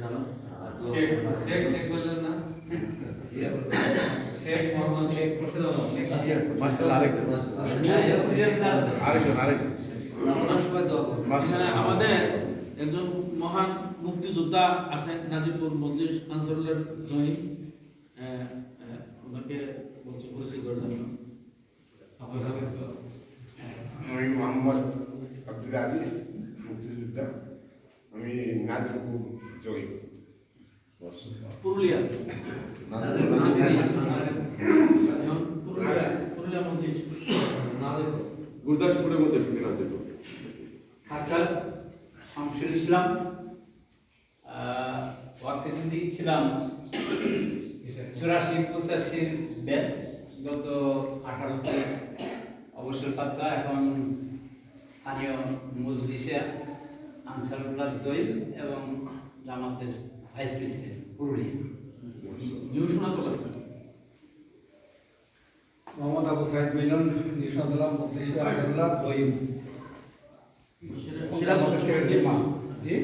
জানো শেখ শেখ শেখ বললেন না শেখ মোহাম্মদ শেখ মুর্শিদ মাশাআল্লাহ আরেকজন আরেকজন প্রধান সভায় দোয়া করুন। এখানে আমাদের একজন মহান মুক্তিযোদ্ধা আছেন নাজিবপুর মজলিস আনসারুল্লাহর জয়ী ওনাকে বলছি পরিচয় করার জন্য আমি মোহাম্মদ আব্দুল আজিজ মুক্তিযোদ্ধা আমি নাজিবপুর জয়ী পুরুলিয়া পুরুলিয়া মজলিস গুরদাসপুরের মধ্যে ফিরে যেত হাসান শামসুল ইসলাম ওয়াকিদি ছিলাম 84-85 ব্যাচ গত 18তে অবসরপ্রাপ্ত এখন স্থানীয় মজলিসে আনসারুল্লাহ জয়ীব এবং জামাতের vice president Purulia new Sonatala Mohammad Abu Saeed Milon Nishadullah Mufti Azmullah জয়ীব সিরাজগঞ্জ সেক্রেটারি মা জি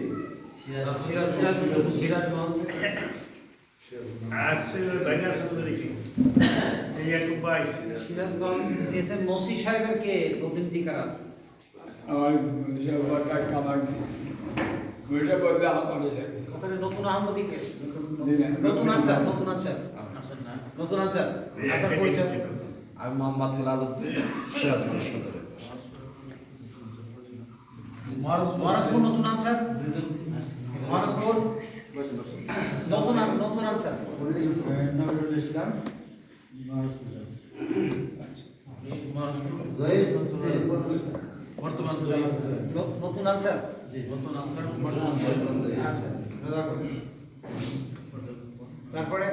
সিরাজগঞ্জ সিরাজগঞ্জ এস এম মসি সাহেবের কে প্রতিনিধি কারা আছে? আমার দিশাবাদ কামাল গুইটা বলবে আমাকে ওখানে নতুন আহমদি কে? জি না। নতুন আনসার নতুন আনসার আপনার পরিচয়? আমি মোহাম্মদ হেলালুদ্দিন সিরাজগঞ্জ সদরে। মহারাজপুর নতুন আনসার মহারাজপুর নতুন আনসার নজরুল ইসলাম বর্তমান জয়ী নতুন আনসার বর্তমান আনসার আচ্ছা তারপরে